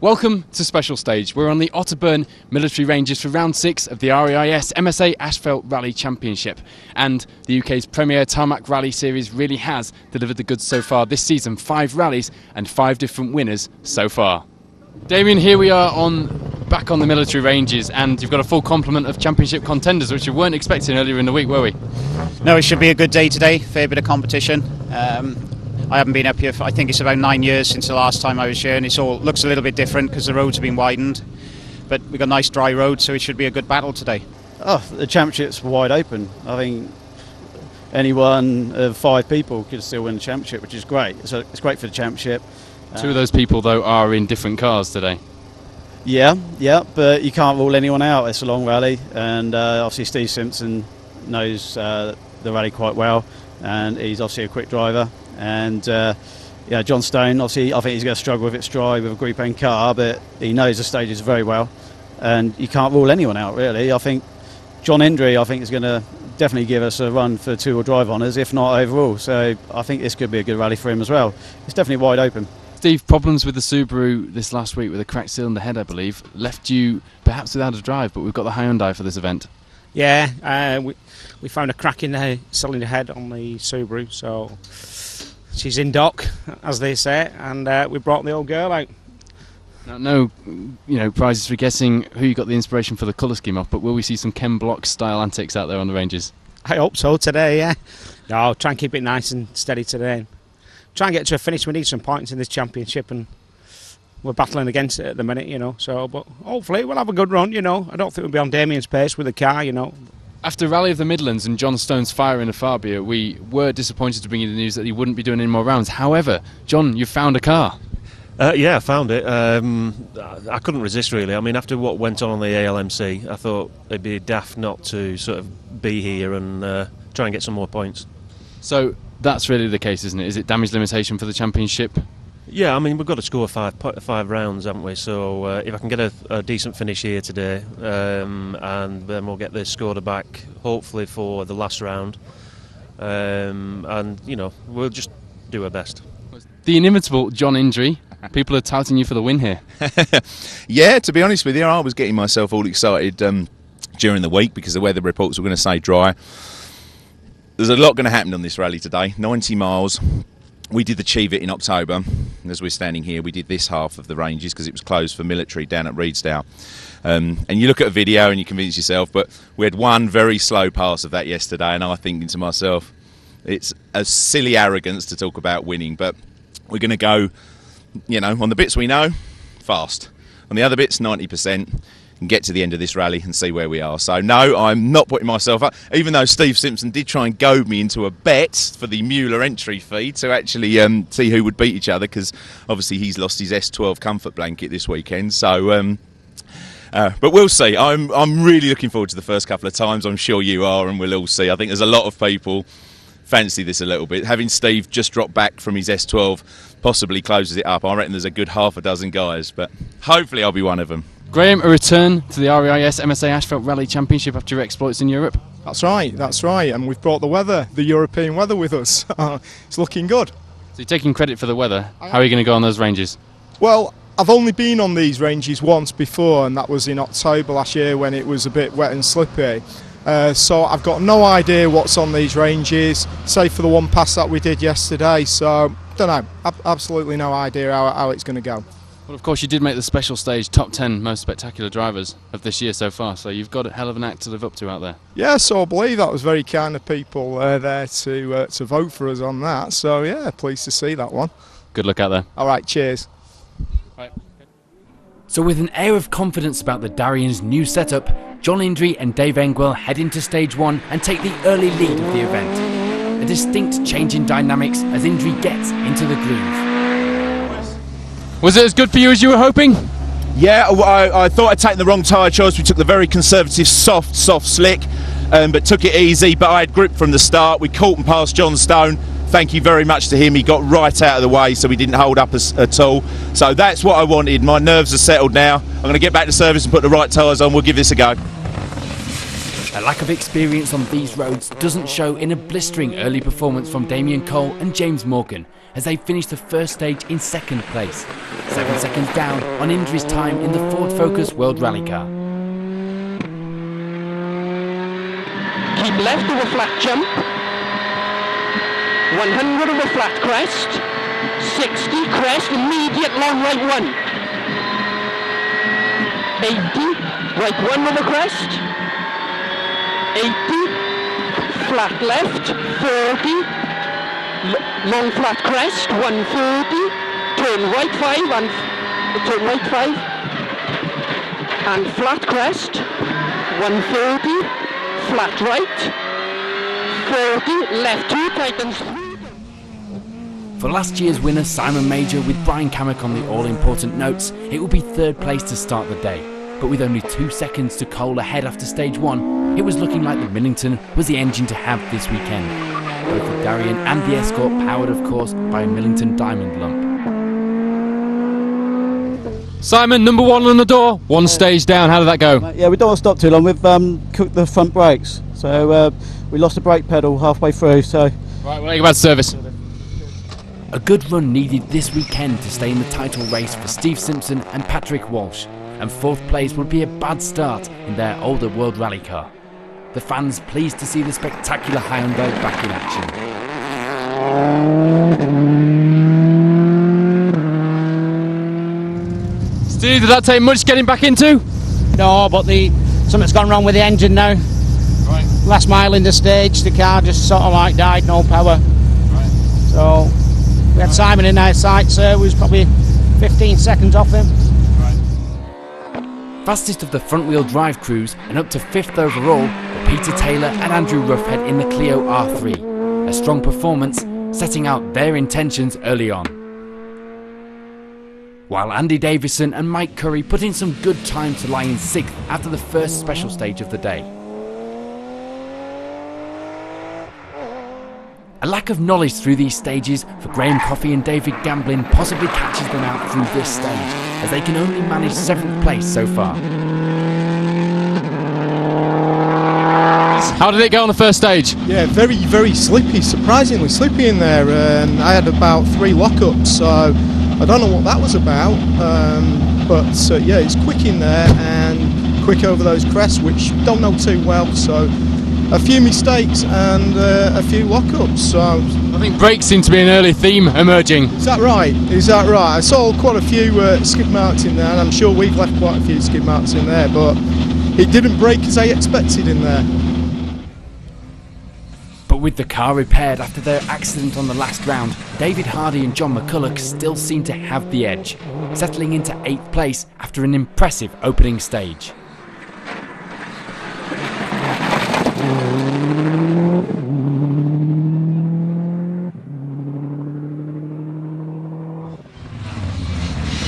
Welcome to Special Stage. We're on the Otterburn Military Ranges for round 6 of the REIS MSA Asphalt Rally Championship. And the UK's premier tarmac rally series really has delivered the goods so far this season. 5 rallies and 5 different winners so far. Damien, here we are back on the military ranges, and you've got a full complement of championship contenders, which you weren't expecting earlier in the week, were we? No, it should be a good day today. Fair bit of competition. I haven't been up here for, I think it's about 9 years since the last time I was here, and it all looks a little bit different because the roads have been widened. But we've got nice dry roads, so it should be a good battle today. Oh, the championship's wide open. I think any one of 5 people could still win the championship, which is great. So it's great for the championship. 2 of those people, though, are in different cars today. Yeah, but you can't rule anyone out. It's a long rally, and obviously Steve Simpson knows the rally quite well, and he's obviously a quick driver. And John Stone, obviously I think he's going to struggle with its drive with a Group N car, but he knows the stages very well, and you can't rule anyone out really. I think John Hendry is going to definitely give us a run for 2-wheel drive honours, if not overall, so I think this could be a good rally for him as well. It's definitely wide open. Steve, problems with the Subaru this last week with a cracked cylinder head, I believe, left you perhaps without a drive, but we've got the Hyundai for this event. Yeah, we found a crack in the cylinder head on the Subaru, so she's in dock, as they say, and we brought the old girl out. Now, no, prizes for guessing who you got the inspiration for the colour scheme off, but will we see some Ken Block style antics out there on the ranges? I hope so today, yeah. No, I'll try and keep it nice and steady today. Try and get to a finish. We need some points in this championship, and we're battling against it at the minute, so, but hopefully we'll have a good run, I don't think we'll be on Damien's pace with the car, After Rally of the Midlands and John Stone's fire in a Fabia, we were disappointed to bring you the news that he wouldn't be doing any more rounds. However, John, you found a car. Yeah, I found it. I couldn't resist, really. I mean, after what went on the ALMC, I thought it'd be daft not to sort of be here and try and get some more points. So that's really the case, isn't it? Is it damage limitation for the championship? Yeah, I mean, we've got to score five rounds, haven't we? So if I can get a decent finish here today, and then we'll get this scored back, hopefully for the last round, and we'll just do our best. The inimitable John Hendry. People are touting you for the win here. Yeah, to be honest with you, I was getting myself all excited during the week because the weather reports were going to say dry. There's a lot going to happen on this rally today. 90 miles. We did achieve it in October. As we're standing here, we did this half of the ranges because it was closed for military down at Redesdale. And you look at a video and you convince yourself, but we had one very slow pass of that yesterday, and I'm thinking to myself, it's a silly arrogance to talk about winning, but we're going to go, on the bits we know, fast. On the other bits, 90%. And get to the end of this rally and see where we are. So no, I'm not putting myself up, even though Steve Simpson did try and goad me into a bet for the Mueller entry fee to actually see who would beat each other, because obviously he's lost his S12 comfort blanket this weekend. So but we'll see. I'm really looking forward to the first couple of times. I'm sure you are, and we'll all see. I think there's a lot of people fancy this a little bit. Having Steve just drop back from his S12 possibly closes it up. I reckon there's a good half a dozen guys, but hopefully I'll be one of them. Graham, a return to the REIS MSA Asphalt Rally Championship after your exploits in Europe? That's right, and we've brought the European weather with us. It's looking good. So you're taking credit for the weather. How are you going to go on those ranges? Well, I've only been on these ranges once before, and that was in October last year when it was a bit wet and slippy. So I've got no idea what's on these ranges, save for the one pass that we did yesterday, so don't know, absolutely no idea how it's going to go. Well, of course, you did make the special stage top 10 most spectacular drivers of this year so far, so you've got a hell of an act to live up to out there. Yeah, so I believe that was very kind of people there to vote for us on that, so yeah, pleased to see that one. Good luck out there. All right, cheers. Right. So with an air of confidence about the Darian's new setup, John Hendry and Dave Engwell head into stage 1 and take the early lead of the event. A distinct change in dynamics as Hendry gets into the groove. Was it as good for you as you were hoping? Yeah, I thought I'd taken the wrong tyre choice. We took the very conservative soft slick, but took it easy, but I had grip from the start. We caught and passed John Stone. Thank you very much to him. He got right out of the way, so we didn't hold up at all. So that's what I wanted. My nerves are settled now. I'm going to get back to service and put the right tyres on. We'll give this a go. A lack of experience on these roads doesn't show in a blistering early performance from Damien Cole and James Morgan as they finished the first stage in second place, 7 seconds down on injuries time in the Ford Focus World Rally car. Keep left of a flat jump, 100 of a flat crest, 60 crest, immediate long right one, 80, right one of a crest, 80, flat left, 40, long flat crest, 140, turn right 5 and turn right 5, and flat crest, 140, flat right, 40, left 2, tightens 3. For last year's winner Simon Major with Brian Cammack on the all-important notes, it will be third place to start the day. But with only 2 seconds to Cole ahead after stage 1, it was looking like the Millington was the engine to have this weekend. Both the Darien and the Escort powered, of course, by a Millington Diamond lump. Simon, number 1 on the door, 1 stage down. How did that go? Yeah, we don't want to stop too long. We've cooked the front brakes, so we lost the brake pedal halfway through. So Right, we'll go back to service. A good run needed this weekend to stay in the title race for Steve Simpson and Patrick Walsh, and 4th place would be a bad start in their older World Rally car. The fans pleased to see the spectacular Hyundai back in action. Steve, did that take much getting back into? No, but something's gone wrong with the engine now. Right. Last mile in the stage, the car just sort of like died, no power. Right. So we had Simon in our sight, so it was probably 15 seconds off him. Fastest of the front-wheel drive crews and up to 5th overall were Peter Taylor and Andrew Ruffhead in the Clio R3. A strong performance, setting out their intentions early on. While Andy Davison and Mike Curry put in some good time to lie in 6th after the first special stage of the day. A lack of knowledge through these stages for Graham Coffey and David Gamblin possibly catches them out through this stage, as they can only manage 7th place so far. How did it go on the first stage? Yeah, very, very slippy, surprisingly slippy in there. I had about 3 lockups, so I don't know what that was about. But yeah, it's quick in there and quick over those crests, which don't know too well. So a few mistakes and a few lockups. So I think brakes seem to be an early theme emerging. Is that right? Is that right? I saw quite a few skid marks in there, and I'm sure we've left quite a few skid marks in there, but it didn't break as I expected in there. But with the car repaired after their accident on the last round, David Hardy and John McCulloch still seem to have the edge, settling into 8th place after an impressive opening stage.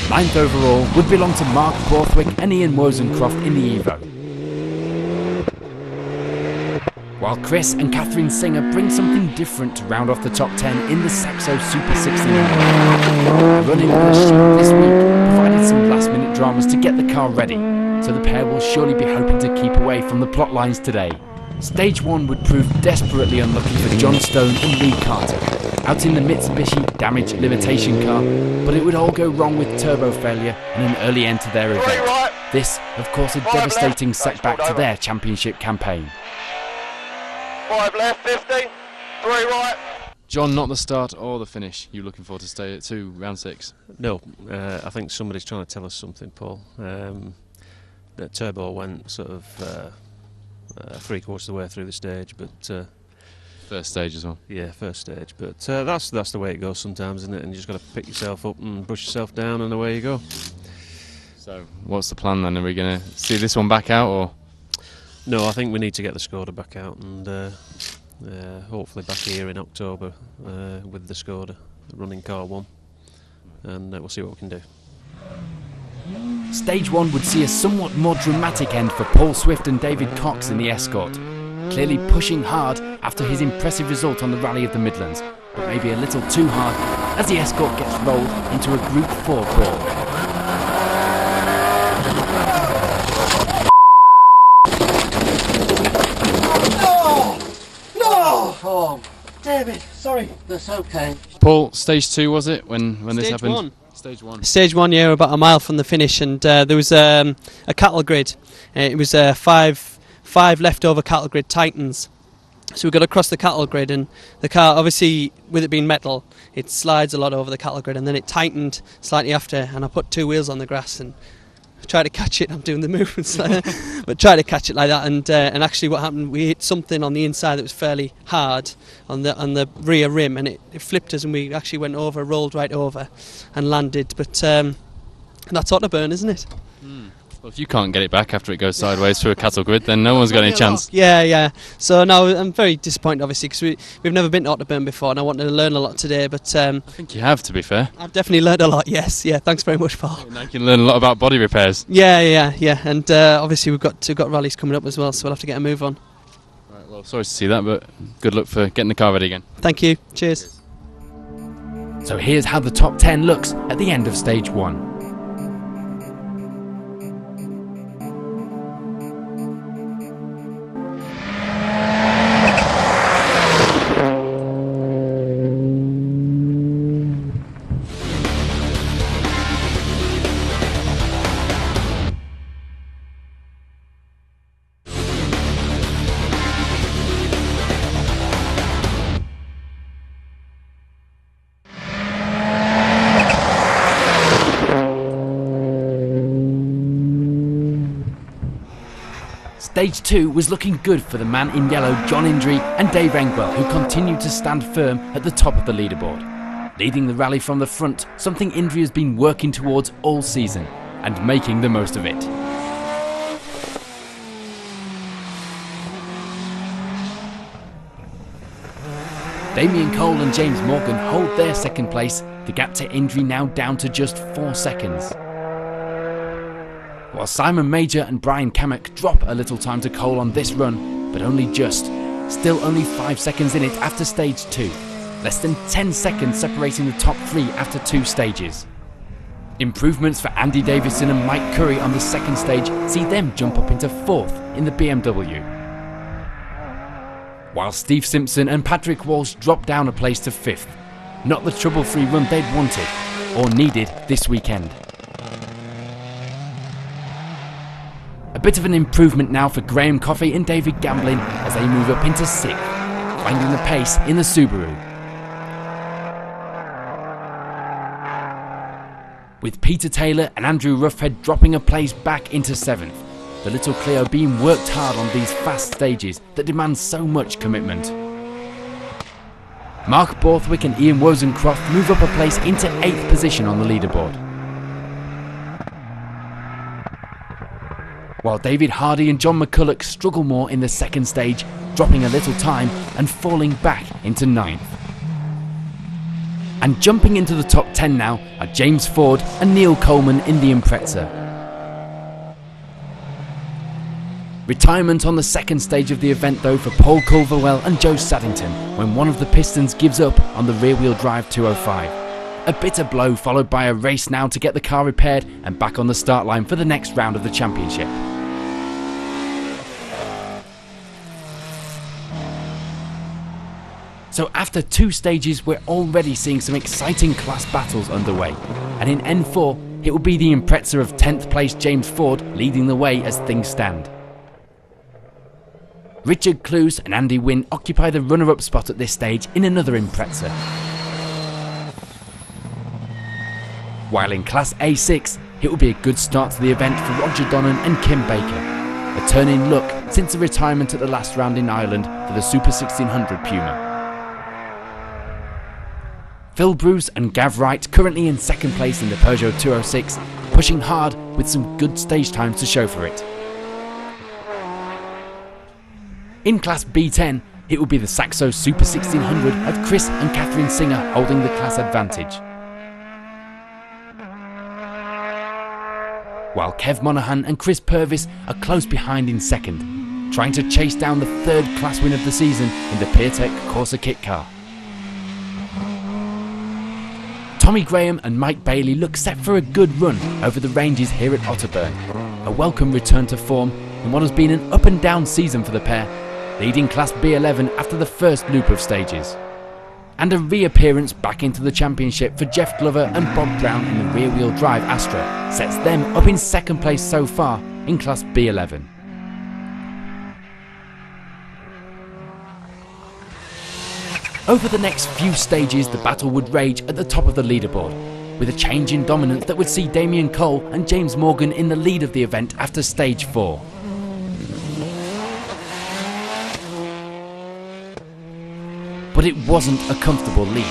Ninth overall would belong to Mark Borthwick and Ian Wozencroft in the Evo. While Chris and Catherine Singer bring something different to round off the top 10 in the Saxo Super 16. Running on the shoot this week provided some last minute dramas to get the car ready, so the pair will surely be hoping to keep away from the plot lines today. Stage 1 would prove desperately unlucky for John Stone and Lee Carter, out in the Mitsubishi damaged limitation car, but it would all go wrong with turbo failure and an early end to their event. This, of course, a devastating setback to their championship campaign. 5 left, 50, 3 right. John, not the start or the finish. You looking forward to stay at 2, round 6? No, I think somebody's trying to tell us something, Paul. The turbo went sort of 3/4 of the way through the stage, but First stage as well. yeah, first stage. But that's the way it goes sometimes, isn't it? And you just got to pick yourself up and brush yourself down, and away you go. So, what's the plan then? Are we going to see this one back out, or? No, I think we need to get the Skoda back out and hopefully back here in October with the Skoda running car 1, and we'll see what we can do. Stage 1 would see a somewhat more dramatic end for Paul Swift and David Cox in the Escort, clearly pushing hard after his impressive result on the Rally of the Midlands, but maybe a little too hard as the Escort gets rolled into a Group 4 brawl. Oh, David, sorry. That's okay. Paul, stage 2 was it when this Stage happened? one. Stage 1. Stage 1, yeah, about a mile from the finish, and there was a cattle grid. It was five leftover cattle grid Titans. So we got across the cattle grid, and the car, obviously, with it being metal, it slides a lot over the cattle grid, and then it tightened slightly after, and I put 2 wheels on the grass and tried to catch it. I'm doing the movements, but try to catch it like that, and actually what happened, we hit something on the inside that was fairly hard on the rear rim, and it flipped us, and we actually went over, rolled right over, and landed. But that's Otterburn, isn't it? Well, if you can't get it back after it goes sideways through a cattle grid, then no one's got any chance. Yeah. So no, I'm very disappointed, obviously, because we've never been to Otterburn before, and I wanted to learn a lot today. But I think you have, to be fair. I've definitely learned a lot. Yes, yeah. Thanks very much, Paul. Now you can learn a lot about body repairs. Yeah. And obviously we've got rallies coming up as well, so we'll have to get a move on. Right, well, sorry to see that, but good luck for getting the car ready again. Thank you. Cheers. So here's how the top 10 looks at the end of stage 1. Stage 2 was looking good for the man in yellow, John Indry, and Dave Engwell, who continued to stand firm at the top of the leaderboard. Leading the rally from the front, something Indry has been working towards all season, and making the most of it. Damien Cole and James Morgan hold their second place, the gap to Indry now down to just 4 seconds. While Simon Major and Brian Kamek drop a little time to Cole on this run, but only just. Still only 5 seconds in it after stage 2. Less than 10 seconds separating the top 3 after 2 stages. Improvements for Andy Davison and Mike Curry on the second stage see them jump up into 4th in the BMW. While Steve Simpson and Patrick Walsh drop down a place to 5th. Not the trouble-free run they'd wanted, or needed this weekend. A bit of an improvement now for Graham Coffey and David Gamblin as they move up into 6th, finding the pace in the Subaru. With Peter Taylor and Andrew Ruffhead dropping a place back into 7th, the little Clio being worked hard on these fast stages that demand so much commitment. Mark Borthwick and Ian Wozencroft move up a place into 8th position on the leaderboard. While David Hardy and John McCulloch struggle more in the second stage, dropping a little time and falling back into 9th. And jumping into the top 10 now are James Ford and Neil Coleman in the Impreza. Retirement on the second stage of the event though for Paul Culverwell and Joe Saddington when one of the pistons gives up on the rear-wheel drive 205. A bitter blow followed by a race now to get the car repaired and back on the start line for the next round of the championship. So after 2 stages, we're already seeing some exciting class battles underway. And in N4, it will be the Impreza of 10th place James Ford leading the way as things stand. Richard Clues and Andy Wynn occupy the runner-up spot at this stage in another Impreza. While in Class A6, it will be a good start to the event for Roger Donnan and Kim Baker. A turn in luck since the retirement at the last round in Ireland for the Super 1600 Puma. Phil Bruce and Gav Wright currently in second place in the Peugeot 206, pushing hard with some good stage times to show for it. In Class B10, it will be the Saxo Super 1600 of Chris and Catherine Singer holding the class advantage. While Kev Monaghan and Chris Purvis are close behind in second, trying to chase down the 3rd class win of the season in the Peertech Corsa kit car. Tommy Graham and Mike Bailey look set for a good run over the ranges here at Otterburn. A welcome return to form in what has been an up and down season for the pair, leading Class B11 after the first loop of stages. And a reappearance back into the championship for Jeff Glover and Bob Brown in the rear-wheel drive Astra sets them up in second place so far in Class B11. Over the next few stages, the battle would rage at the top of the leaderboard, with a change in dominance that would see Damien Cole and James Morgan in the lead of the event after stage 4. But it wasn't a comfortable lead,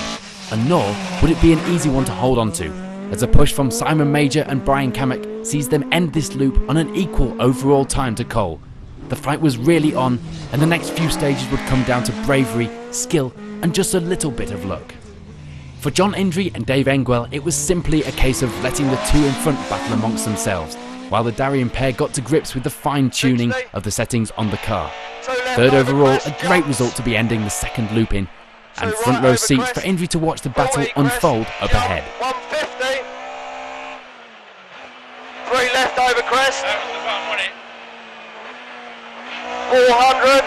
and nor would it be an easy one to hold on to, as a push from Simon Major and Brian Kamek sees them end this loop on an equal overall time to Cole. The fight was really on, and the next few stages would come down to bravery, skill, and just a little bit of luck. For John Indry and Dave Engwell, it was simply a case of letting the two in front battle amongst themselves, while the Darien pair got to grips with the fine-tuning of the settings on the car. Third overall, a great result to be ending the second loop in, and front row seats for Indry to watch the battle unfold up ahead. 150. 3 left over crest. 400.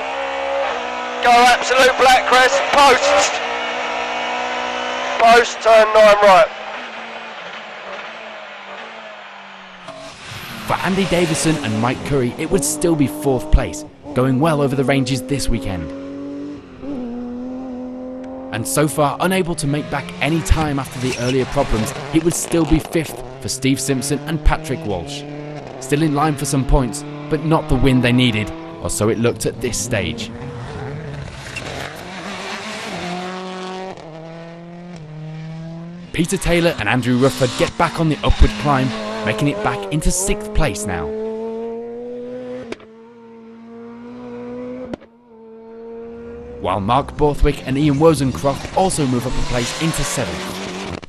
Go absolute black crest. Post. Post, turn 9 right. For Andy Davison and Mike Curry, it would still be 4th place, going well over the ranges this weekend. And so far, unable to make back any time after the earlier problems, it would still be 5th for Steve Simpson and Patrick Walsh. Still in line for some points, but not the win they needed, or so it looked at this stage. Peter Taylor and Andrew Rufford get back on the upward climb, making it back into 6th place now. While Mark Borthwick and Ian Wozencroft also move up a place into 7th.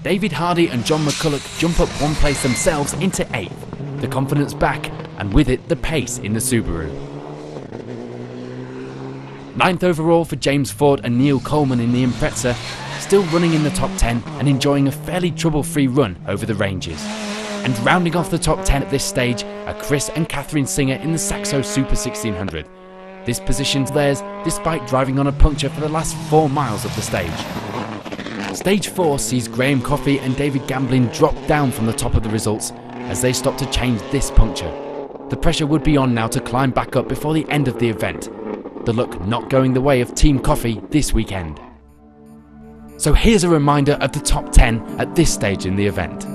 David Hardy and John McCulloch jump up 1 place themselves into 8th, the confidence back, and with it the pace in the Subaru. 9th overall for James Ford and Neil Coleman in the Impreza, still running in the top 10 and enjoying a fairly trouble-free run over the ranges. And rounding off the top 10 at this stage are Chris and Catherine Singer in the Saxo Super 1600. This positions theirs despite driving on a puncture for the last 4 miles of the stage. Stage 4 sees Graham Coffey and David Gamblin drop down from the top of the results as they stop to change this puncture. The pressure would be on now to climb back up before the end of the event, the luck not going the way of Team Coffey this weekend. So here's a reminder of the top 10 at this stage in the event.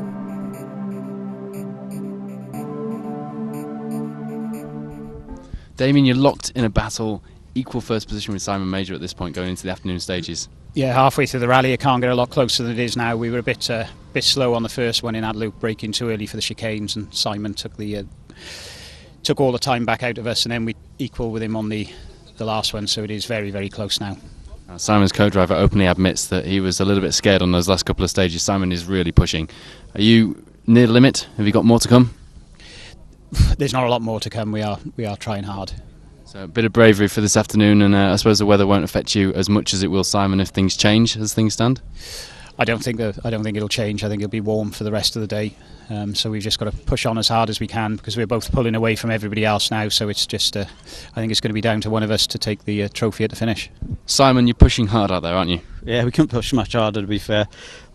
Damien, you're locked in a battle, equal first position with Simon Major at this point going into the afternoon stages. Yeah, halfway through the rally, it can't get a lot closer than it is now. We were a bit slow on the first one in that loop, braking too early for the chicanes, and Simon took all the time back out of us, and then we equal with him on the last one, so it is very, very close now. Simon's co-driver openly admits that he was a little bit scared on those last couple of stages. Simon is really pushing. Are you near the limit? Have you got more to come? There's not a lot more to come. We are trying hard. So a bit of bravery for this afternoon, and I suppose the weather won't affect you as much as it will Simon if things change as things stand. I don't think it'll change. I think it'll be warm for the rest of the day. So we've just got to push on as hard as we can because we're both pulling away from everybody else now. So it's just, I think it's going to be down to one of us to take the trophy at the finish. Simon, you're pushing hard out there, aren't you? Yeah, we couldn't push much harder, to be fair.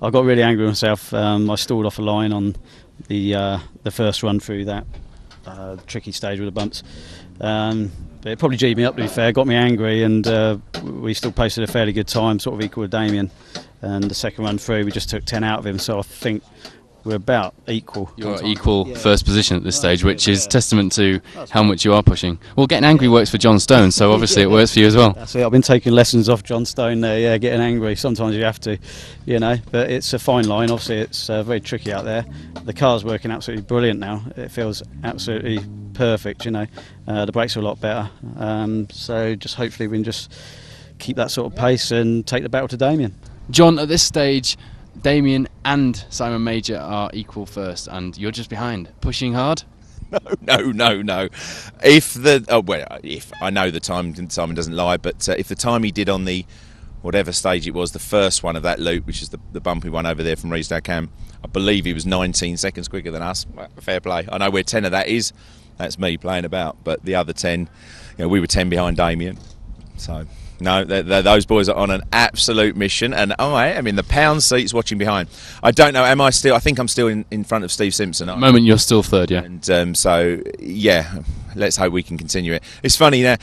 I got really angry with myself. I stalled off a line on the first run through that tricky stage with the bumps. But it probably G'd me up, to be fair, got me angry, and we still posted a fairly good time, sort of equal with Damien. And the second run through, we just took 10 out of him, so I think we're about equal. You're equal first position at this stage, which is testament to how much you are pushing. Well, getting angry works for John Stone, so obviously it works for you as well. That's it. I've been taking lessons off John Stone there, yeah, getting angry. Sometimes you have to, but it's a fine line. Obviously, it's very tricky out there. The car's working absolutely brilliant now. It feels absolutely perfect, The brakes are a lot better. So just hopefully we can just keep that sort of pace and take the battle to Damien. John, at this stage, Damien and Simon Major are equal first, and you're just behind. Pushing hard? No. If I know the time, Simon doesn't lie, but if the time he did on the whatever stage it was, the first one of that loop, which is the bumpy one over there from Riesdale Cam, I believe he was 19 seconds quicker than us. Well, fair play. I know where 10 of that is. That's me playing about. But the other 10, we were 10 behind Damien. So, no, those boys are on an absolute mission, and I am in the pound seats watching behind. I don't know, am I still? I think I'm still in front of Steve Simpson. At the moment, you're still third, yeah. And so, yeah, let's hope we can continue it. It's funny now.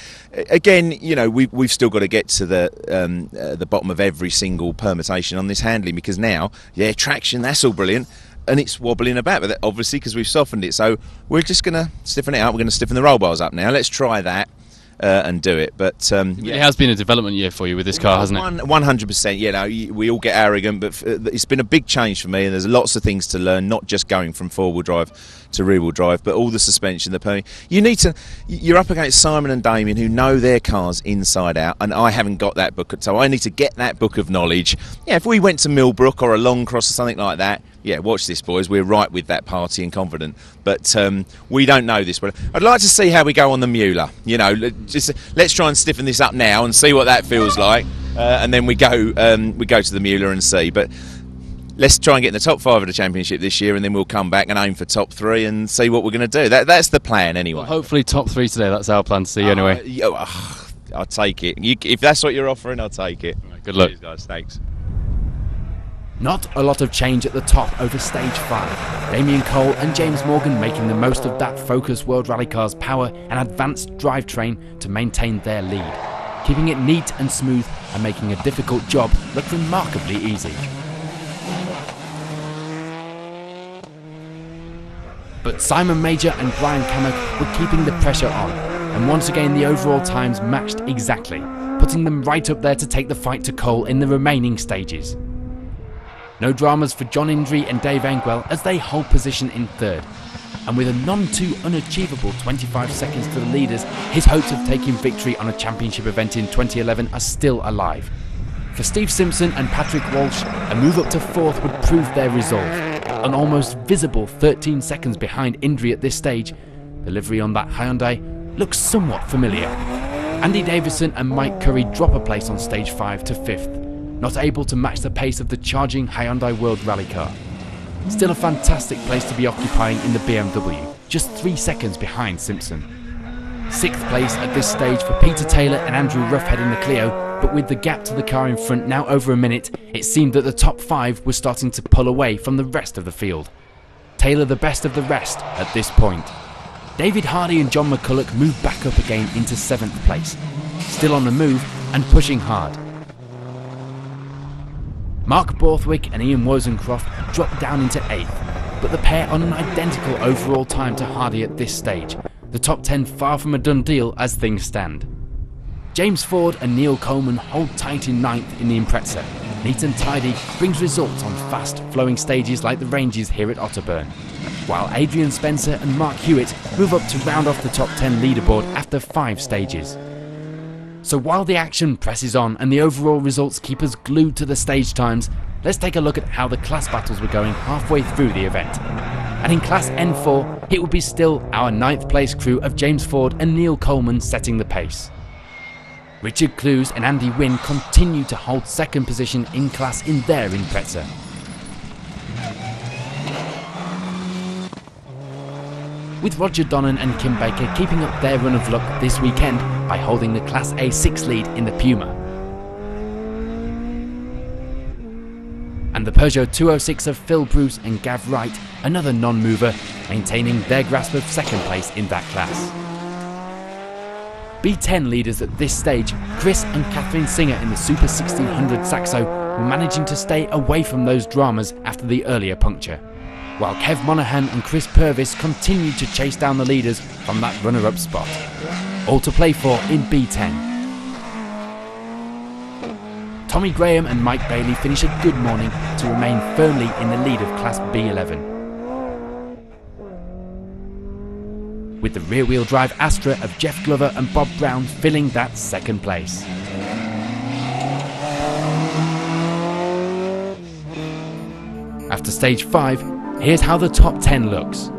Again, we've still got to get to the bottom of every single permutation on this handling, because now, traction, that's all brilliant. And it's wobbling about, but obviously because we've softened it. So we're just going to stiffen it out. We're going to stiffen the roll bars up now. Let's try that and do it. But it has been a development year for you with this car, hasn't it? 100%. We all get arrogant, but it's been a big change for me. And there's lots of things to learn, not just going from four-wheel drive to rear-wheel drive, but all the suspension, you're up against Simon and Damien, who know their cars inside out, and I haven't got that book, so I need to get that book of knowledge. If we went to Millbrook or a Longcross or something like that, watch this, boys, we're right with that party and confident, but we don't know this. But I'd like to see how we go on the Mueller. Let's try and stiffen this up now and see what that feels like, and then we go to the Mueller and see. But let's try and get in the top 5 of the championship this year, and then we'll come back and aim for top 3 and see what we're going to do. That's the plan, anyway. Well, hopefully top 3 today. That's our plan to see anyway. I'll take it. If that's what you're offering, I'll take it. Right, good luck. Cheers, guys. Thanks. Not a lot of change at the top over stage 5. Damien Cole and James Morgan making the most of that Focus World Rally Car's power and advanced drivetrain to maintain their lead, keeping it neat and smooth and making a difficult job look remarkably easy. But Simon Major and Brian Cammack were keeping the pressure on, and once again the overall times matched exactly, putting them right up there to take the fight to Cole in the remaining stages. No dramas for John Indry and Dave Engwell as they hold position in 3rd, and with a none too unachievable 25 seconds to the leaders, his hopes of taking victory on a championship event in 2011 are still alive. For Steve Simpson and Patrick Walsh, a move up to 4th would prove their resolve. An almost visible 13 seconds behind Indry at this stage, the livery on that Hyundai looks somewhat familiar. Andy Davison and Mike Curry drop a place on stage 5 to 5th, not able to match the pace of the charging Hyundai World Rally car. Still a fantastic place to be occupying in the BMW, just 3 seconds behind Simpson. 6th place at this stage for Peter Taylor and Andrew Ruffhead in the Clio, but with the gap to the car in front now over a minute, it seemed that the top 5 were starting to pull away from the rest of the field. Taylor the best of the rest at this point. David Hardy and John McCulloch moved back up again into 7th place, still on the move and pushing hard. Mark Borthwick and Ian Wozencroft dropped down into 8th, but the pair on an identical overall time to Hardy at this stage, the top 10 far from a done deal as things stand. James Ford and Neil Coleman hold tight in 9th in the Impreza. Neat and tidy brings results on fast flowing stages like the ranges here at Otterburn, while Adrian Spencer and Mark Hewitt move up to round off the top 10 leaderboard after 5 stages. So while the action presses on and the overall results keep us glued to the stage times, let's take a look at how the class battles were going halfway through the event. And in Class N4, it would be still our 9th place crew of James Ford and Neil Coleman setting the pace. Richard Clues and Andy Wynn continue to hold 2nd position in class in their Impreza. With Roger Donnan and Kim Baker keeping up their run of luck this weekend by holding the Class A6 lead in the Puma. And the Peugeot 206 of Phil Bruce and Gav Wright, another non-mover, maintaining their grasp of 2nd place in that class. B10 leaders at this stage, Chris and Catherine Singer in the Super 1600 Saxo, managing to stay away from those dramas after the earlier puncture, while Kev Monaghan and Chris Purvis continue to chase down the leaders from that runner-up spot. All to play for in B10. Tommy Graham and Mike Bailey finish a good morning to remain firmly in the lead of Class B11. With the rear-wheel drive Astra of Jeff Glover and Bob Brown filling that 2nd place. After stage 5, here's how the top 10 looks.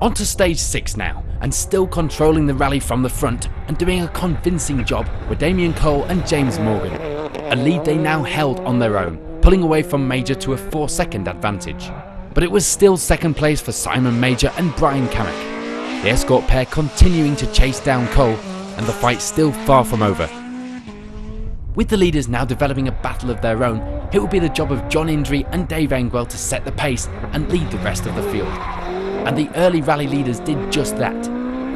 On to stage 6 now, and still controlling the rally from the front and doing a convincing job were Damien Cole and James Morgan, a lead they now held on their own, pulling away from Major to a 4-second advantage. But it was still second place for Simon Major and Brian Kamek. The Escort pair continuing to chase down Cole, and the fight still far from over. With the leaders now developing a battle of their own, it will be the job of John Indry and Dave Engwell to set the pace and lead the rest of the field. And the early rally leaders did just that.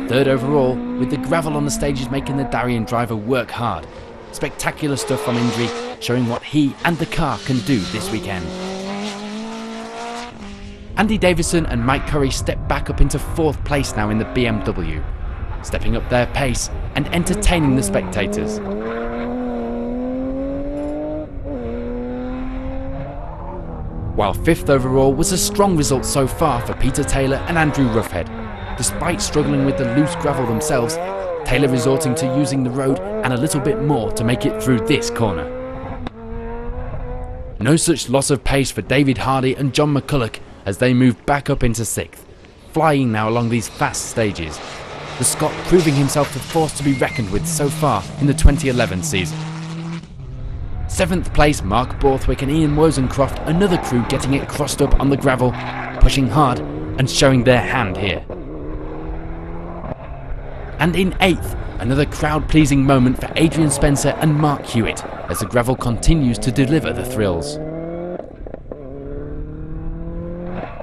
Third overall, with the gravel on the stages making the Darien driver work hard. Spectacular stuff from Indry, showing what he and the car can do this weekend. Andy Davison and Mike Curry step back up into 4th place now in the BMW, stepping up their pace and entertaining the spectators. While 5th overall was a strong result so far for Peter Taylor and Andrew Roughhead. Despite struggling with the loose gravel themselves, Taylor resorting to using the road and a little bit more to make it through this corner. No such loss of pace for David Hardy and John McCulloch as they move back up into 6th, flying now along these fast stages. The Scot proving himself a force to be reckoned with so far in the 2011 season. 7th place Mark Borthwick and Ian Wozencroft, another crew getting it crossed up on the gravel, pushing hard and showing their hand here. And in 8th, another crowd-pleasing moment for Adrian Spencer and Mark Hewitt as the gravel continues to deliver the thrills.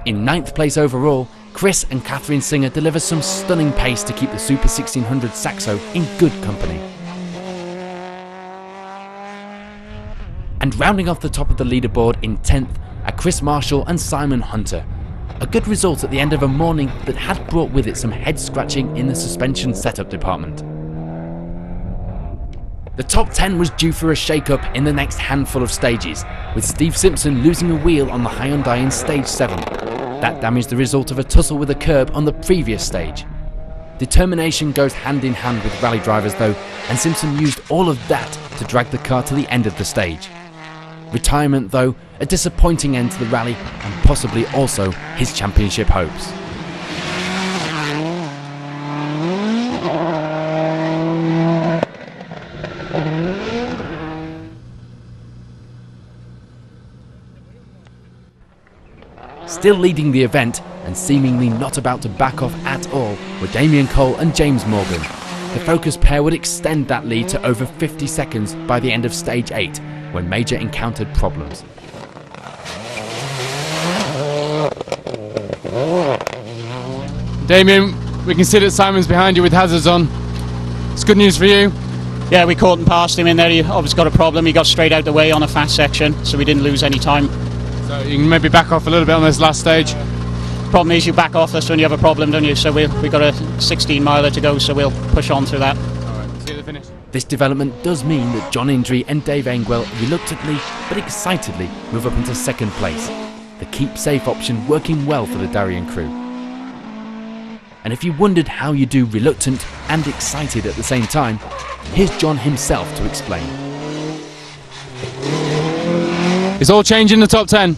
In 9th place overall, Chris and Catherine Singer deliver some stunning pace to keep the Super 1600 Saxo in good company. And rounding off the top of the leaderboard in 10th are Chris Marshall and Simon Hunter. A good result at the end of a morning that had brought with it some head scratching in the suspension setup department. The top 10 was due for a shake-up in the next handful of stages, with Steve Simpson losing a wheel on the Hyundai in stage 7. That damaged the result of a tussle with a curb on the previous stage. Determination goes hand in hand with rally drivers though, and Simpson used all of that to drag the car to the end of the stage. Retirement though, a disappointing end to the rally and possibly also his championship hopes. Still leading the event and seemingly not about to back off at all were Damien Cole and James Morgan. The Focus pair would extend that lead to over 50 seconds by the end of stage 8 when Major encountered problems. Damien, we can see that Simon's behind you with hazards on. It's good news for you. Yeah, we caught and passed him in there. He obviously got a problem. He got straight out the way on a fast section, so we didn't lose any time. So you can maybe back off a little bit on this last stage. Problem is you back off, that's when you have a problem, don't you? So we got a 16 miler to go, so we'll push on through that. Alright, see you at the finish. This development does mean that John Indry and Dave Engwell reluctantly but excitedly move up into 2nd place. The keep safe option working well for the Darien crew. And if you wondered how you do reluctant and excited at the same time, here's John himself to explain. It's all changing the top 10.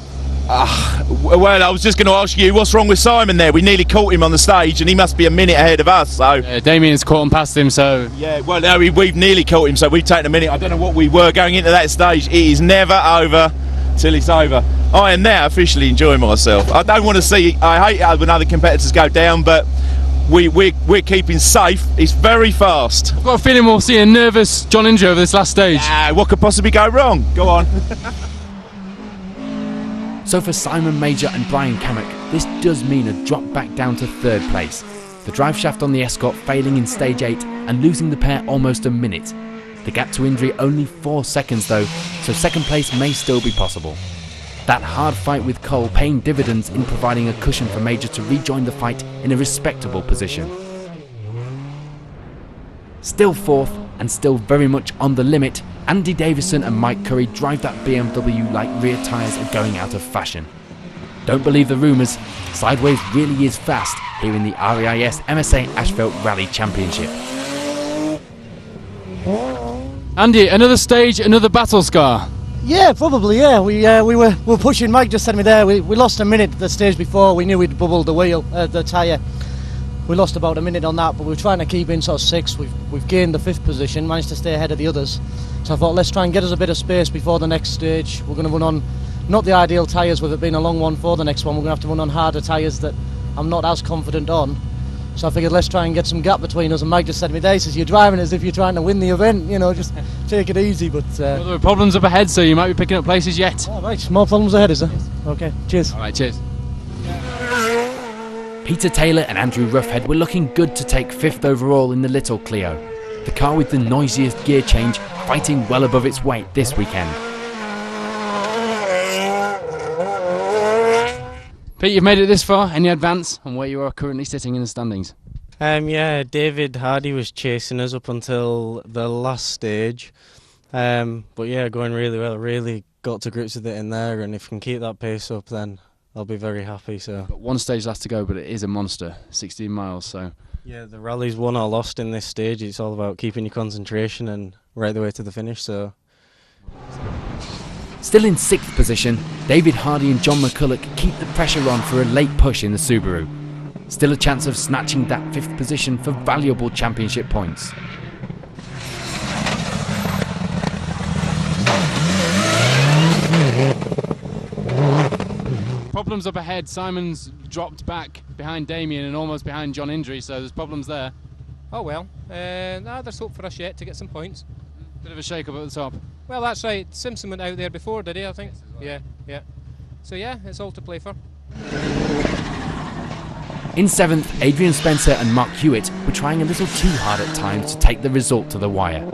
Well, I was just going to ask you, what's wrong with Simon there? We nearly caught him on the stage and he must be a minute ahead of us, so... Damien's caught and passed him, so... Yeah, well, no, we've nearly caught him, so we've taken a minute. I don't know what we were going into that stage. It is never over till it's over. I am now officially enjoying myself. I don't want to see... I hate it when other competitors go down, but we're keeping safe. It's very fast. I've got a feeling we'll see a nervous John Indry over this last stage. What could possibly go wrong? Go on. So for Simon Major and Brian Kamek, this does mean a drop back down to 3rd place. The drive shaft on the Escort failing in stage 8 and losing the pair almost a minute. The gap to Indry only 4 seconds though, so 2nd place may still be possible. That hard fight with Cole paying dividends in providing a cushion for Major to rejoin the fight in a respectable position. Still 4th and still very much on the limit, Andy Davison and Mike Curry drive that BMW like rear tyres are going out of fashion. Don't believe the rumours, Sideways really is fast here in the REIS MSA Asphalt Rally Championship. Andy, another stage, another battle scar. Yeah, probably, yeah. We were pushing. Mike just said to me there, we lost a minute the stage before. We knew we'd bubbled the wheel, the tyre. we lost about a minute on that, but we were trying to keep in sort of 6th. We've gained the 5th position, managed to stay ahead of the others. So I thought, let's try and get us a bit of space before the next stage. We're going to run on not the ideal tyres, with it being a long one for the next one. We're going to have to run on harder tyres that I'm not as confident on. So I figured, let's try and get some gap between us. And Mike just said to me, he says, you're driving as if you're trying to win the event, you know, just take it easy. But well, there are problems up ahead, so you might be picking up places yet. All right, more problems ahead, is there? Okay, cheers. All right, cheers. Peter Taylor and Andrew Roughhead were looking good to take 5th overall in the Little Clio. The car with the noisiest gear change fighting well above its weight this weekend. Pete, you've made it this far. Any advance on where you are currently sitting in the standings? Yeah, David Hardy was chasing us up until the last stage. But yeah, going really well. Really got to grips with it in there, and if we can keep that pace up, then I'll be very happy. So. Got one stage left to go, but it is a monster, 16 miles. So. Yeah, the rally's won or lost in this stage. It's all about keeping your concentration and right the way to the finish. So. Still in 6th position, David Hardy and John McCulloch keep the pressure on for a late push in the Subaru. Still a chance of snatching that 5th position for valuable championship points. Problems up ahead. Simon's dropped back behind Damien and almost behind John Indry, so there's problems there. Oh well, there's hope for us yet to get some points. Bit of a shake-up at the top. Well, that's right. Simpson went out there before, did he? I think. Yeah. So yeah, it's all to play for. In 7th, Adrian Spencer and Mark Hewitt were trying a little too hard at times to take the result to the wire.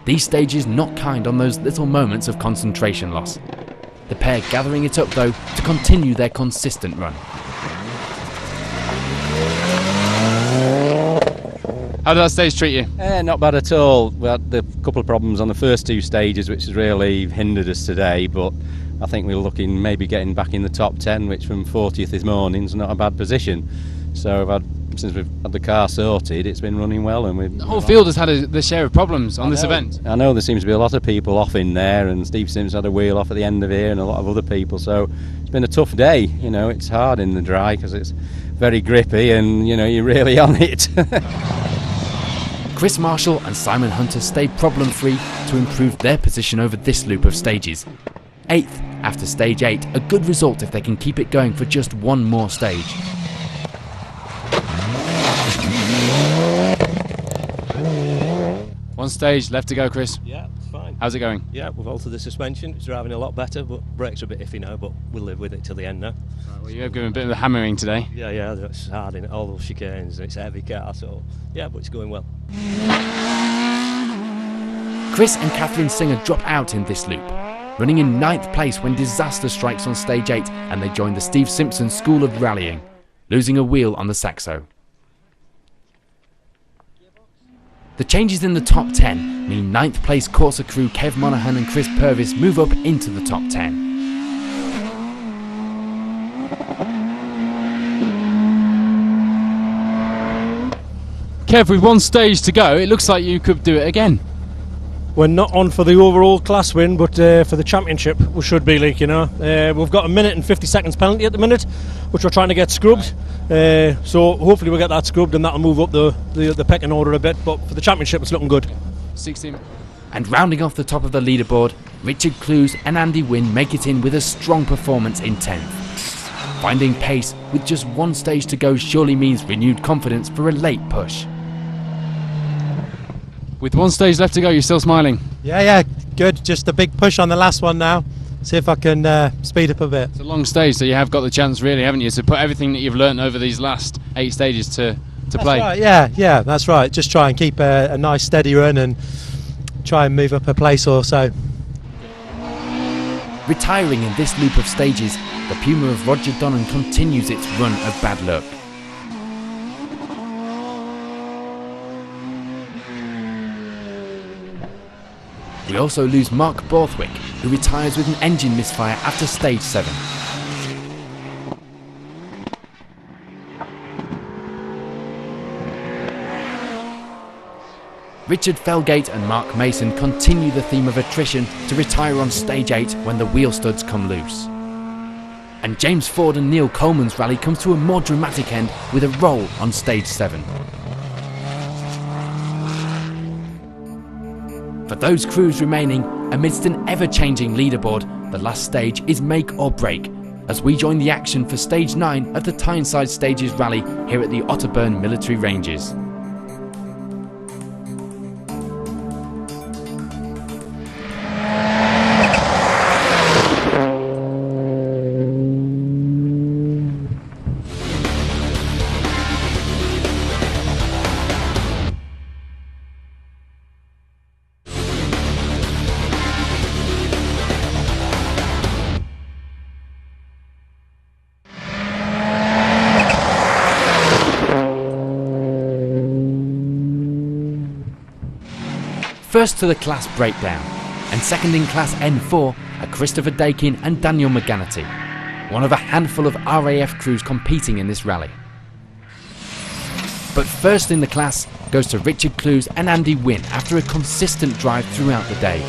These stages not kind on those little moments of concentration loss. The pair gathering it up though to continue their consistent run. How did that stage treat you? Not bad at all. We had a couple of problems on the first 2 stages which has really hindered us today, but I think we're looking maybe getting back in the top 10, which from 40th this morning is not a bad position. So since we've had the car sorted, it's been running well, and the whole field has had the share of problems on this event. I know there seems to be a lot of people off in there, and Steve Sims had a wheel off at the end of here, and a lot of other people. So it's been a tough day. You know, it's hard in the dry because it's very grippy, and you know you're really on it. Chris Marshall and Simon Hunter stayed problem-free to improve their position over this loop of stages. 8th after stage 8, a good result if they can keep it going for just one more stage. One stage left to go, Chris. Yeah, it's fine. How's it going? Yeah, we've altered the suspension. It's driving a lot better, but brakes are a bit iffy now, but we'll live with it till the end now. Right, well, you have given a bit of a hammering today. Yeah, it's hard in all those chicanes, and it's a heavy car, so yeah, but it's going well. Chris and Catherine Singer drop out in this loop, running in 9th place when disaster strikes on stage 8 and they join the Steve Simpson School of Rallying, losing a wheel on the Saxo. The changes in the top 10 mean 9th place Corsa crew Kev Monaghan and Chris Purvis move up into the top 10. Kev, with one stage to go, it looks like you could do it again. We're not on for the overall class win, but for the championship we should be, like, you know. We've got a minute and 50 seconds penalty at the minute, which we're trying to get scrubbed. So hopefully we'll get that scrubbed and that'll move up the pecking order a bit. But for the championship, it's looking good. 16. And rounding off the top of the leaderboard, Richard Clues and Andy Wynn make it in with a strong performance in 10th. Finding pace with just one stage to go surely means renewed confidence for a late push. With one stage left to go, you're still smiling? Yeah, good. Just a big push on the last one now. See if I can speed up a bit. It's a long stage, so you have got the chance, really, haven't you, to put everything that you've learnt over these last 8 stages to play. Right, yeah, that's right. Just try and keep a nice steady run and try and move up a place or so. Retiring in this loop of stages, the Puma of Roger Donnan continues its run of bad luck. We also lose Mark Borthwick, who retires with an engine misfire after stage 7. Richard Felgate and Mark Mason continue the theme of attrition to retire on stage 8 when the wheel studs come loose. And James Ford and Neil Coleman's rally comes to a more dramatic end with a roll on stage 7. For those crews remaining, amidst an ever-changing leaderboard, the last stage is make or break, as we join the action for stage 9 of the Tyneside Stages rally here at the Otterburn Military Ranges. First to the class breakdown, and second in class N4 are Christopher Dakin and Daniel McGanity, one of a handful of RAF crews competing in this rally. But first in the class goes to Richard Clues and Andy Wynne after a consistent drive throughout the day.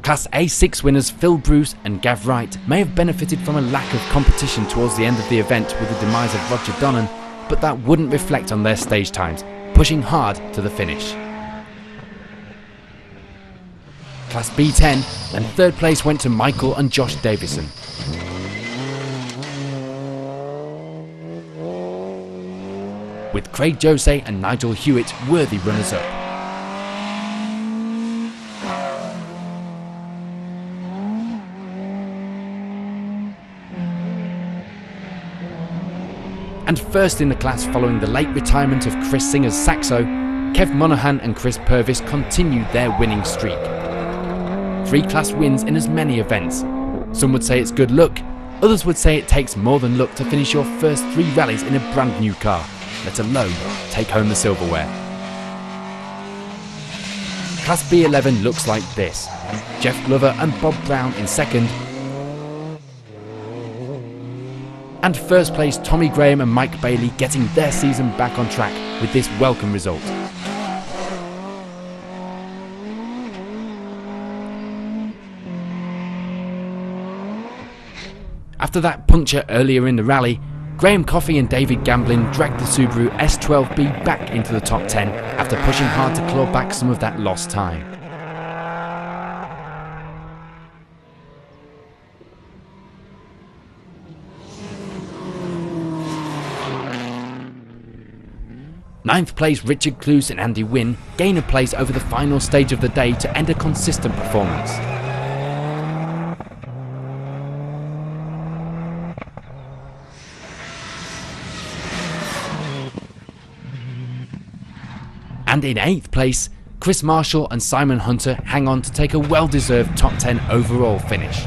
Class A6 winners Phil Bruce and Gav Wright may have benefited from a lack of competition towards the end of the event with the demise of Roger Donnan, but that wouldn't reflect on their stage times, pushing hard to the finish. Class B10 and third place went to Michael and Josh Davison. With Craig Jose and Nigel Hewitt worthy runners-up. And first in the class following the late retirement of Chris Singer's Saxo, Kev Monaghan and Chris Purvis continued their winning streak. 3 class wins in as many events. Some would say it's good luck, others would say it takes more than luck to finish your first 3 rallies in a brand new car, let alone take home the silverware. Class B11 looks like this. Jeff Glover and Bob Brown in second, and first place Tommy Graham and Mike Bailey getting their season back on track with this welcome result. After that puncture earlier in the rally, Graham Coffey and David Gamblin dragged the Subaru S12B back into the top 10 after pushing hard to claw back some of that lost time. Ninth place Richard Clues and Andy Wynne gain a place over the final stage of the day to end a consistent performance. And in 8th place, Chris Marshall and Simon Hunter hang on to take a well-deserved top 10 overall finish.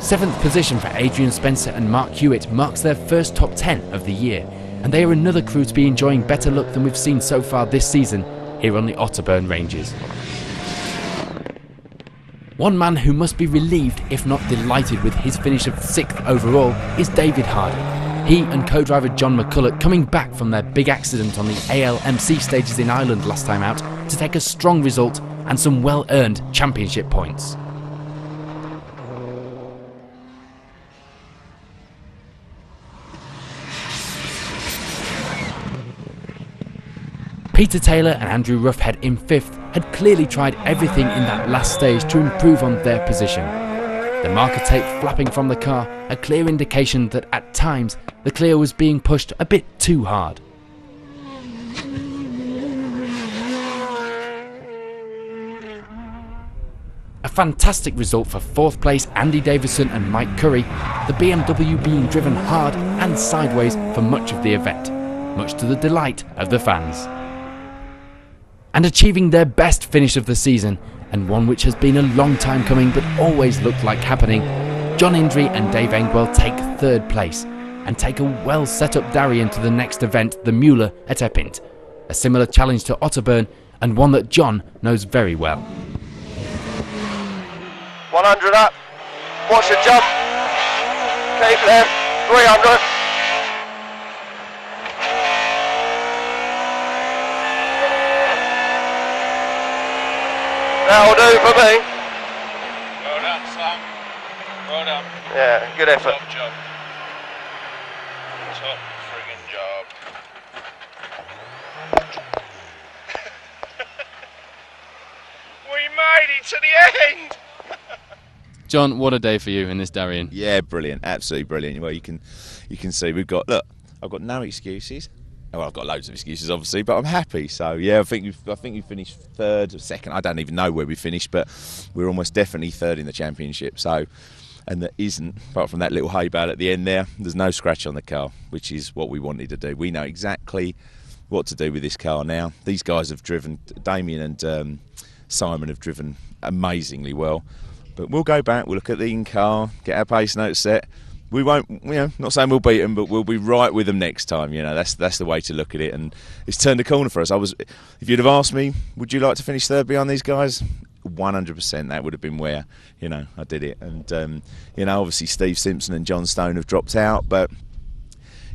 Seventh position for Adrian Spencer and Mark Hewitt marks their first top 10 of the year, and they are another crew to be enjoying better luck than we've seen so far this season here on the Otterburn Ranges. One man who must be relieved, if not delighted, with his finish of 6th overall is David Hardy. He and co-driver John McCulloch coming back from their big accident on the ALMC stages in Ireland last time out to take a strong result and some well-earned championship points. Peter Taylor and Andrew Roughhead in 5th had clearly tried everything in that last stage to improve on their position. The marker tape flapping from the car, a clear indication that at times the Clio was being pushed a bit too hard. A fantastic result for 4th place Andy Davison and Mike Curry, the BMW being driven hard and sideways for much of the event, much to the delight of the fans. And achieving their best finish of the season, and one which has been a long time coming but always looked like happening, John Indry and Dave Engwell take 3rd place and take a well set up Darien to the next event, the Mueller at Eppint, a similar challenge to Otterburn and one that John knows very well. 100 up, watch the jump, keep left, 300. That'll do for me. Well done, Sam. Well done. Yeah, good effort. Top job. Top friggin' job. We made it to the end. John, what a day for you in this Darien. Yeah, brilliant, absolutely brilliant. Well, you can see we've got, look, I've got no excuses. Well, I've got loads of excuses, obviously, but I'm happy. So yeah, I think we finished third or second. I don't even know where we finished, but we're almost definitely third in the championship. So, and there isn't, apart from that little hay bale at the end there, there's no scratch on the car, which is what we wanted to do. We know exactly what to do with this car now. These guys have driven, Damien and Simon have driven amazingly well. But we'll go back, we'll look at the in-car, get our pace notes set. We won't, not saying we'll beat them, but we'll be right with them next time. That's the way to look at it, and it's turned a corner for us. If you'd have asked me, would you like to finish third behind these guys? 100%, that would have been where, I did it. And, obviously Steve Simpson and John Stone have dropped out, but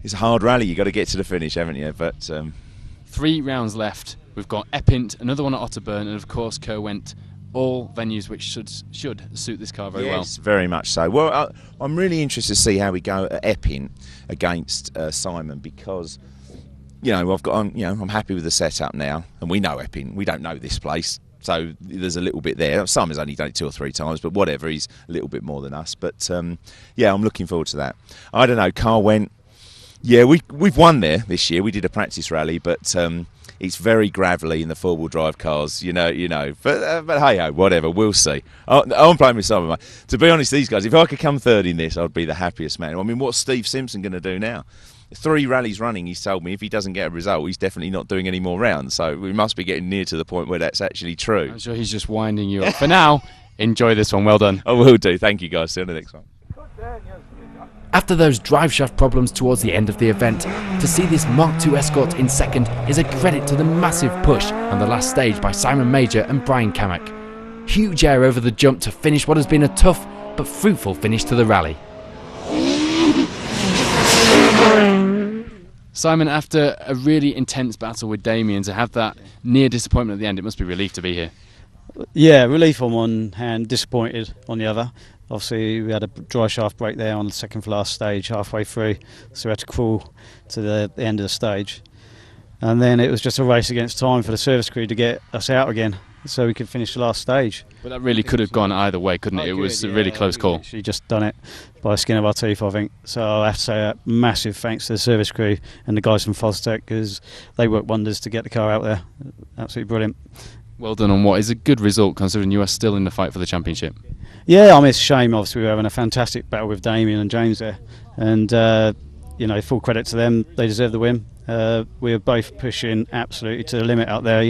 it's a hard rally. You've got to get to the finish, haven't you? But 3 rounds left. We've got Eppint, another one at Otterburn, and of course Kerwent. All venues which should suit this car very well. Yes, very much so. Well, I'm really interested to see how we go at Epping against Simon, because I'm happy with the setup now, and we know Epping. We don't know this place, so there's a little bit there. Simon's only done it 2 or 3 times, but whatever. He's a little bit more than us. But I'm looking forward to that. I don't know. Kerwent. Yeah, we've won there this year. We did a practice rally, but. It's very gravelly in the 4-wheel drive cars, but hey, whatever, we'll see. I'm playing with Simon. To be honest, these guys, if I could come third in this, I'd be the happiest man. I mean, what's Steve Simpson going to do now? 3 rallies running, he's told me if he doesn't get a result, he's definitely not doing any more rounds. So we must be getting near to the point where that's actually true. I'm sure he's just winding you up. For now, enjoy this one. Well done. I will do. Thank you, guys. See you on the next one. After those driveshaft problems towards the end of the event, to see this Mark II Escort in second is a credit to the massive push on the last stage by Simon Major and Brian Kamek. Huge air over the jump to finish what has been a tough but fruitful finish to the rally. Simon, after a really intense battle with Damien, to have that near disappointment at the end, it must be relief to be here. Yeah, relief on one hand, disappointed on the other. Obviously, we had a dry shaft break there on the second to last stage halfway through, so we had to crawl to the end of the stage. And then it was just a race against time for the service crew to get us out again, so we could finish the last stage. But that really could have gone either way, couldn't it? It was a really close call. She just done it by the skin of our teeth, I think. So I have to say a massive thanks to the service crew and the guys from Fostech, because they worked wonders to get the car out there. Absolutely brilliant. Well done on what is a good result, considering you are still in the fight for the championship. Yeah, I mean, it's a shame. Obviously, we were having a fantastic battle with Damien and James there, and full credit to them. They deserve the win. We were both pushing absolutely to the limit out there.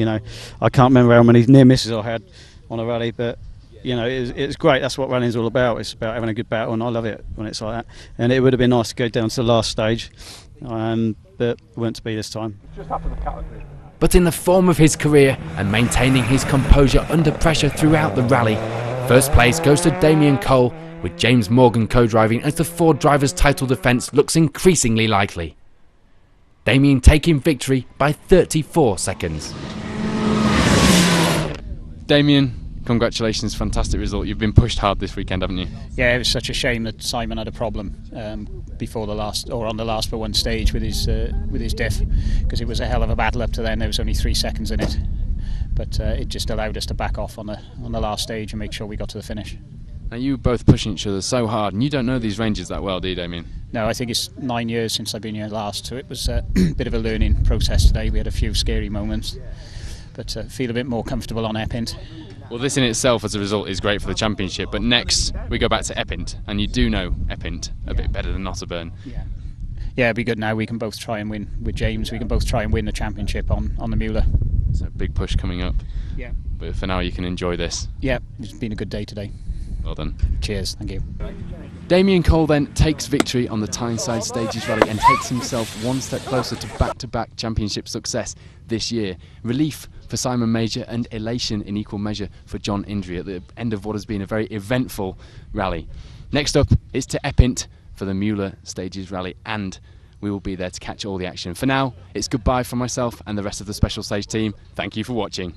I can't remember how many near misses I had on a rally, but it was great. That's what rallying's all about. It's about having a good battle, and I love it when it's like that. And it would have been nice to go down to the last stage, but it weren't to be this time. Just after the category. But in the form of his career and maintaining his composure under pressure throughout the rally, first place goes to Damien Cole, with James Morgan co-driving as the Ford drivers' title defence looks increasingly likely. Damien taking victory by 34 seconds. Damien, congratulations, fantastic result. You've been pushed hard this weekend, haven't you? Yeah, it was such a shame that Simon had a problem before the last, or on the last but one stage with his diff, because it was a hell of a battle up to then. There was only 3 seconds in it, but it just allowed us to back off on the last stage and make sure we got to the finish. Now you both pushing each other so hard, and you don't know these ranges that well, do you, Damien? No, I think it's 9 years since I've been here last, so it was a bit of a learning process today. We had a few scary moments, but feel a bit more comfortable on Eppint. Well, this in itself as a result is great for the championship, but next we go back to Eppint, and you do know Eppint a bit better than Otterburn. Yeah, it'd be good now. We can both try and win with James. We can both try and win the championship on the Mueller. It's a big push coming up. Yeah. But for now you can enjoy this. Yeah, it's been a good day today. Well done. Cheers, thank you. Damien Cole then takes victory on the Tyneside Stages Rally and takes himself one step closer to back-to-back championship success this year. Relief for Simon Major and elation in equal measure for John Indry at the end of what has been a very eventful rally. Next up is to Eppint for the Mueller Stages Rally, and we will be there to catch all the action. For now, it's goodbye from myself and the rest of the Special Stage team. Thank you for watching.